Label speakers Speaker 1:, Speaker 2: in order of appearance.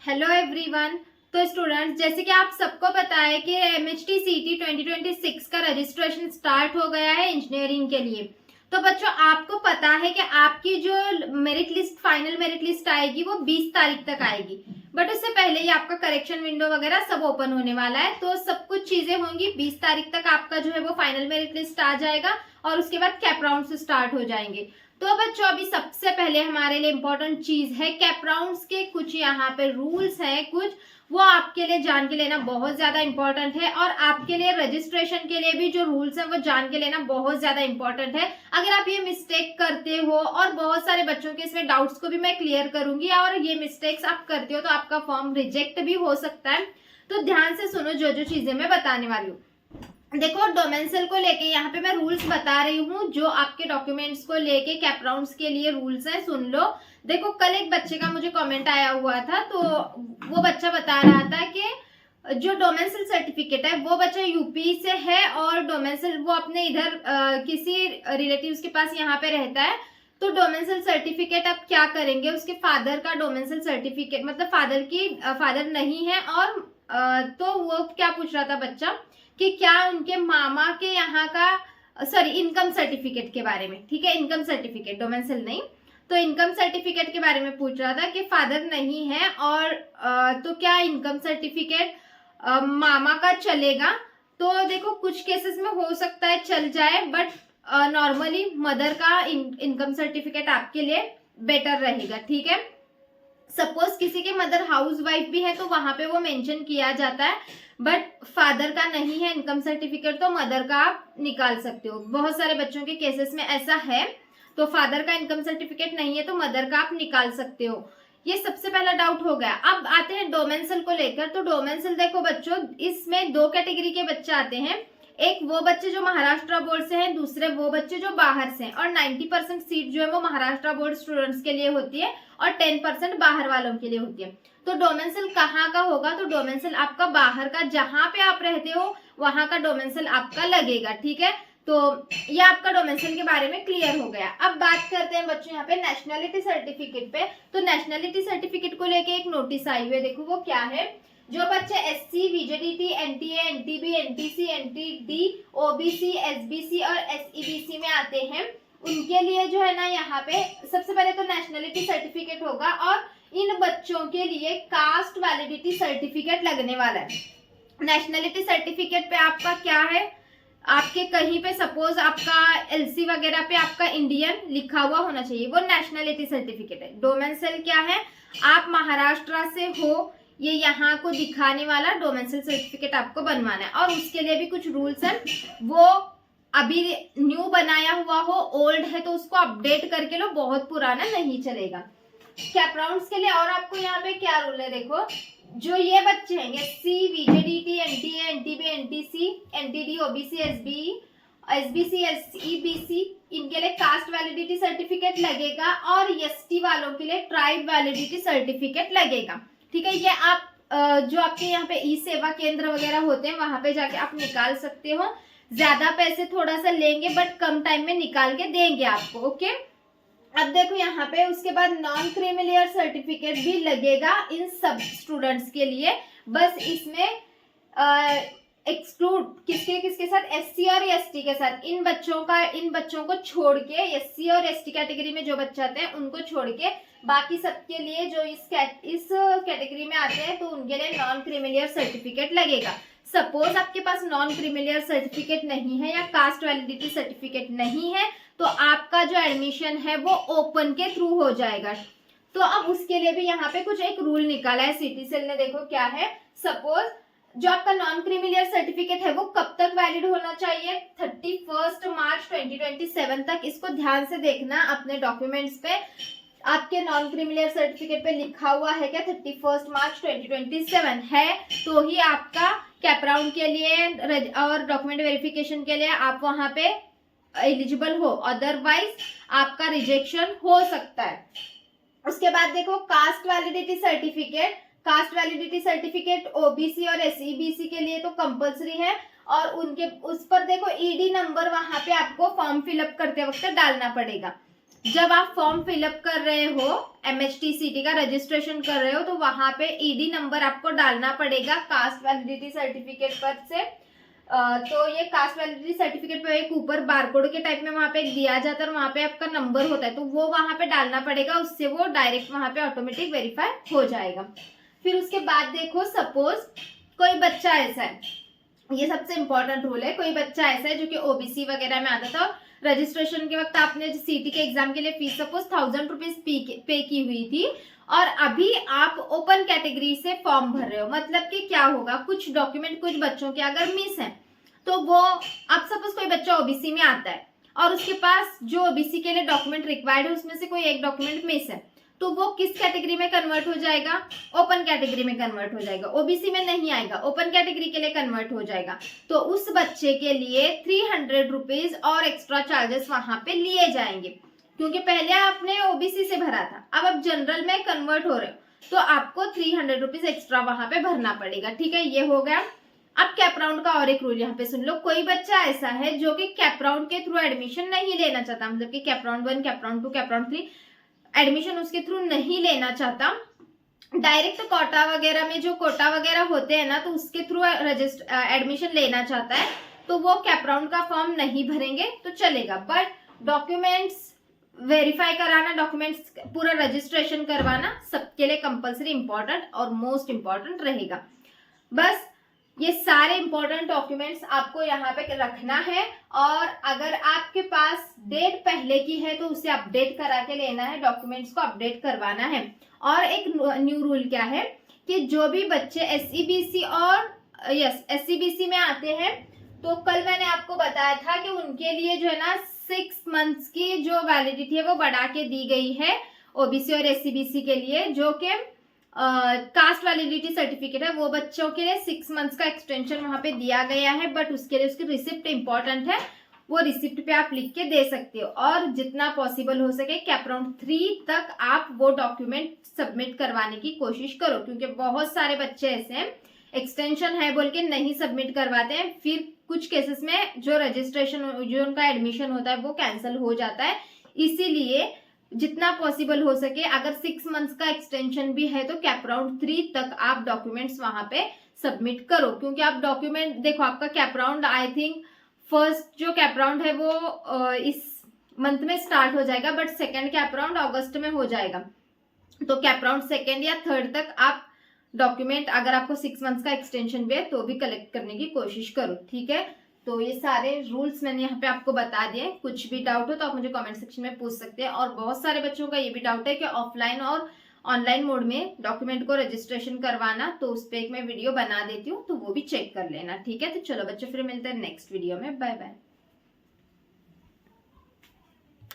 Speaker 1: Hello everyone. तो students, जैसे कि आप सबको पता है कि MHT CT 2026 का रजिस्ट्रेशन स्टार्ट हो गया है इंजीनियरिंग के लिए। तो बच्चों, आपको पता है कि आपकी जो merit list, final merit list आएगी वो 20 तारीख तक आएगी। बट उससे पहले ही आपका करेक्शन विंडो वगैरह सब ओपन होने वाला है, तो सब कुछ चीजें होंगी। 20 तारीख तक आपका जो है वो फाइनल मेरिट लिस्ट आ जाएगा और उसके बाद कैप राउंड स्टार्ट हो जाएंगे। तो बच्चों, अभी सबसे पहले हमारे लिए इम्पोर्टेंट चीज है कैप राउंड्स के कुछ यहाँ पे रूल्स हैं, कुछ वो आपके लिए जान के लेना बहुत ज्यादा इंपॉर्टेंट है। और आपके लिए रजिस्ट्रेशन के लिए भी जो रूल्स हैं वो जान के लेना बहुत ज्यादा इंपॉर्टेंट है। अगर आप ये मिस्टेक करते हो, और बहुत सारे बच्चों के इसमें डाउट्स को भी मैं क्लियर करूंगी, और ये मिस्टेक्स आप करते हो तो आपका फॉर्म रिजेक्ट भी हो सकता है। तो ध्यान से सुनो जो जो चीजें मैं बताने वाली हूँ। देखो, डोमेंसल को लेके यहाँ पे मैं रूल्स बता रही हूँ, जो आपके डॉक्यूमेंट्स को लेके कैप राउंड्स के लिए रूल्स हैं, सुन लो। देखो, कल एक बच्चे का मुझे कमेंट आया हुआ था, तो वो बच्चा बता रहा था कि जो डोमेंसल सर्टिफिकेट है वो बच्चा यूपी से है, और डोमेंसल वो अपने इधर किसी रिलेटिव्स के पास यहाँ पे रहता है। तो डोमेंसल सर्टिफिकेट अब क्या करेंगे, उसके फादर का डोमेंसल सर्टिफिकेट, मतलब फादर नहीं है, और तो वो क्या पूछ रहा था बच्चा कि क्या उनके मामा के यहाँ का, सॉरी, इनकम सर्टिफिकेट के बारे में। ठीक है, इनकम सर्टिफिकेट, डोमेंसल नहीं। तो इनकम सर्टिफिकेट के बारे में पूछ रहा था कि फादर नहीं है, और तो क्या इनकम सर्टिफिकेट मामा का चलेगा। तो देखो, कुछ केसेस में हो सकता है चल जाए, बट नॉर्मली मदर का इनकम सर्टिफिकेट आपके लिए बेटर रहेगा। ठीक है, सपोज किसी के मदर हाउस वाइफ भी है तो वहां पे वो मेंशन किया जाता है, बट फादर का नहीं है इनकम सर्टिफिकेट, तो मदर का आप निकाल सकते हो। बहुत सारे बच्चों के केसेस में ऐसा है, तो फादर का इनकम सर्टिफिकेट नहीं है तो मदर का आप निकाल सकते हो। ये सबसे पहला डाउट हो गया। अब आते हैं डोमेंसल को लेकर। तो डोमेंसल देखो बच्चों, इसमें दो कैटेगरी के बच्चे आते हैं। एक वो बच्चे जो महाराष्ट्र बोर्ड से हैं, दूसरे वो बच्चे जो बाहर से हैं। और 90% सीट जो है वो महाराष्ट्र बोर्ड स्टूडेंट्स के लिए होती है और 10% बाहर वालों के लिए होती है। तो डोमेंसल कहाँ का होगा, तो डोमेंसल आपका बाहर का, जहां पे आप रहते हो वहां का डोमेंसल आपका लगेगा। ठीक है, तो ये आपका डोमेंसल के बारे में क्लियर हो गया। अब बात करते हैं बच्चों यहाँ पे नेशनलिटी सर्टिफिकेट पे। तो नेशनलिटी सर्टिफिकेट को लेके एक नोटिस आई हुई है, देखो वो क्या है। जो बच्चे SC, VJDT, NTA, NTB, NTC, NTD, OBC, SBC और SEBC में आते हैं, उनके लिए जो है ना, यहाँ पे सबसे पहले तो नेशनलिटी सर्टिफिकेट होगा, और इन बच्चों के लिए कास्ट वैलिडिटी सर्टिफिकेट लगने वाला है। नेशनलिटी सर्टिफिकेट पे आपका क्या है, आपके कहीं पे सपोज आपका LC वगैरह पे आपका इंडियन लिखा हुआ होना चाहिए, वो नेशनलिटी सर्टिफिकेट है। डोमेंसल क्या है, आप महाराष्ट्र से हो, ये यहाँ को दिखाने वाला डोमेंसल सर्टिफिकेट आपको बनवाना है। और उसके लिए भी कुछ रूल्स हैं, वो अभी न्यू बनाया हुआ हो, ओल्ड है तो उसको अपडेट करके लो, बहुत पुराना नहीं चलेगा। कैप राउंड्स के लिए और आपको यहाँ पे क्या रूल है, देखो, जो ये बच्चे हैं SC, VJDT, NTA, NTB, NTC, NTD, OBC, SBC, SEBC, इनके लिए कास्ट वैलिडिटी सर्टिफिकेट लगेगा, और ST वालों के लिए ट्राइब वैलिडिटी सर्टिफिकेट लगेगा। ठीक है, ये आप जो आपके यहाँ पे ई सेवा केंद्र वगैरह होते हैं वहां पे जाके आप निकाल सकते हो। ज्यादा पैसे थोड़ा सा लेंगे, बट कम टाइम में निकाल के देंगे आपको। ओके, अब देखो यहाँ पे उसके बाद नॉन क्रीमिलियर सर्टिफिकेट भी लगेगा इन सब स्टूडेंट्स के लिए। बस इसमें एक्सक्लूड किसके साथ, SC और ST के साथ। इन बच्चों को छोड़ के, SC और ST कैटेगरी में जो बच्चे आते हैं उनको छोड़ के बाकी सबके लिए जो इस कैटेगरी में आते हैं, तो उनके लिए नॉन क्रीमिलियर सर्टिफिकेट लगेगा। सपोज आपके पास नॉन क्रीमिलियर सर्टिफिकेट नहीं है या कास्ट वैलिडिटी सर्टिफिकेट नहीं है, तो आपका जो एडमिशन है वो ओपन के थ्रू हो जाएगा। तो अब उसके लिए भी यहाँ पे कुछ एक रूल निकाला है सिटी सेल ने। देखो क्या है, सपोज जो आपका नॉन क्रीमिलियर सर्टिफिकेट है वो कब तक वैलिड होना चाहिए, 31 मार्च 2027 तक। इसको ध्यान से देखना अपने डॉक्यूमेंट्स पे, आपके नॉन क्रीमिलियर सर्टिफिकेट पे लिखा हुआ है क्या 31 मार्च 2027 है, तो ही आपका कैप राउंड के लिए और डॉक्यूमेंट वेरिफिकेशन के लिए आप वहां पे एलिजिबल हो, अदरवाइज आपका रिजेक्शन हो सकता है। उसके बाद देखो cast validity certificate. Cast validity certificate OBC और SEBC के लिए तो कंपलसरी है, और उनके उस पर देखो ED नंबर वहां पे आपको फॉर्म फिलअप करते वक्त डालना पड़ेगा। जब आप फॉर्म फिलअप कर रहे हो, MHTCT का रजिस्ट्रेशन कर रहे हो, तो वहां पे ED नंबर आपको डालना पड़ेगा कास्ट वैलिडिटी सर्टिफिकेट पर से। तो ये कास्ट वैलिडिटी सर्टिफिकेट पे एक ऊपर बारकोड के टाइप में वहां पे दिया जाता है और वहां पे आपका नंबर होता है, तो वो वहां पे डालना पड़ेगा, उससे वो डायरेक्ट वहां पे ऑटोमेटिक वेरीफाई हो जाएगा। फिर उसके बाद देखो, सपोज कोई बच्चा ऐसा है, ये सबसे इंपॉर्टेंट रूल है, कोई बच्चा ऐसा है जो कि OBC वगैरह में आता था, रजिस्ट्रेशन के वक्त आपने CT के एग्जाम के लिए फीस सपोज 1000 रुपीज पे की हुई थी, और अभी आप ओपन कैटेगरी से फॉर्म भर रहे हो। मतलब कि क्या होगा, कुछ डॉक्यूमेंट कुछ बच्चों के अगर मिस है, तो वो आप सपोज कोई बच्चा OBC में आता है और उसके पास जो OBC के लिए डॉक्यूमेंट रिक्वायर्ड है उसमें से कोई एक डॉक्यूमेंट मिस है, तो वो किस कैटेगरी में कन्वर्ट हो जाएगा, ओपन कैटेगरी में कन्वर्ट हो जाएगा, OBC में नहीं आएगा, ओपन कैटेगरी के लिए कन्वर्ट हो जाएगा। तो उस बच्चे के लिए 300 रुपीज और एक्स्ट्रा चार्जेस वहां पे लिए जाएंगे, क्योंकि पहले आपने OBC से भरा था, अब आप जनरल में कन्वर्ट हो रहे हो, तो आपको 300 रुपीज एक्स्ट्रा वहां पे भरना पड़ेगा। ठीक है, ये हो गया। अब कैप राउंड का और एक रूल यहाँ पे सुन लो। कोई बच्चा ऐसा है जो कि कैप राउंड के थ्रू एडमिशन नहीं लेना चाहता, मतलब कि cap round 1, cap round 2, cap round 3 admission उसके थ्रू नहीं लेना चाहता, डायरेक्ट कोटा वगैरह में जो कोटा वगैरह होते हैं ना, तो उसके थ्रू एडमिशन लेना चाहता है, तो वो कैप राउंड का फॉर्म नहीं भरेंगे तो चलेगा, बट डॉक्यूमेंट्स वेरीफाई कराना, डॉक्यूमेंट्स पूरा रजिस्ट्रेशन करवाना सबके लिए कंपलसरी इंपॉर्टेंट और मोस्ट इंपॉर्टेंट रहेगा। बस ये सारे इंपॉर्टेंट डॉक्यूमेंट्स आपको यहाँ पे रखना है, और अगर आपके पास डेट पहले की है तो उसे अपडेट करा के लेना है, डॉक्यूमेंट्स को अपडेट करवाना है। और एक न्यू रूल क्या है कि जो भी बच्चे SCBC और SCBC में आते हैं, तो कल मैंने आपको बताया था कि उनके लिए जो है ना 6 मंथ्स की जो वैलिडिटी है वो बढ़ा के दी गई है OBC और SCBC के लिए, जो कि कास्ट वैलिडिटी सर्टिफिकेट है, वो बच्चों के लिए 6 मंथ्स का एक्सटेंशन वहां पे दिया गया है, बट उसके लिए उसकी रिसिप्ट इंपॉर्टेंट है, वो रिसिप्ट पे आप लिख के दे सकते हो, और जितना पॉसिबल हो सके कैप राउंड 3 तक आप वो डॉक्यूमेंट सबमिट करवाने की कोशिश करो, क्योंकि बहुत सारे बच्चे ऐसे हैं एक्सटेंशन है बोल के नहीं सबमिट करवाते हैं, फिर कुछ केसेस में जो रजिस्ट्रेशन जो उनका एडमिशन होता है वो कैंसिल हो जाता है। इसीलिए जितना पॉसिबल हो सके, अगर 6 मंथ्स का एक्सटेंशन भी है तो कैप राउंड 3 तक आप डॉक्यूमेंट्स वहां पे सबमिट करो, क्योंकि आप डॉक्यूमेंट देखो, आपका cap round I think first जो कैप राउंड है वो इस मंथ में स्टार्ट हो जाएगा, बट सेकंड कैप राउंड अगस्त में हो जाएगा, तो कैप राउंड 2nd या 3rd तक आप डॉक्यूमेंट, अगर आपको 6 मंथ्स का एक्सटेंशन भी है तो भी कलेक्ट करने की कोशिश करो। ठीक है, तो ये सारे रूल्स मैंने यहाँ पे आपको बता दिए। कुछ भी डाउट हो तो आप मुझे कमेंट सेक्शन में पूछ सकते हैं, और बहुत सारे बच्चों का ये भी डाउट है कि ऑफलाइन और ऑनलाइन मोड में डॉक्यूमेंट को रजिस्ट्रेशन करवाना, तो उस पर एक मैं वीडियो बना देती हूँ, तो वो भी चेक कर लेना। ठीक है, तो चलो बच्चों फिर मिलते हैं नेक्स्ट वीडियो में, बाय बाय।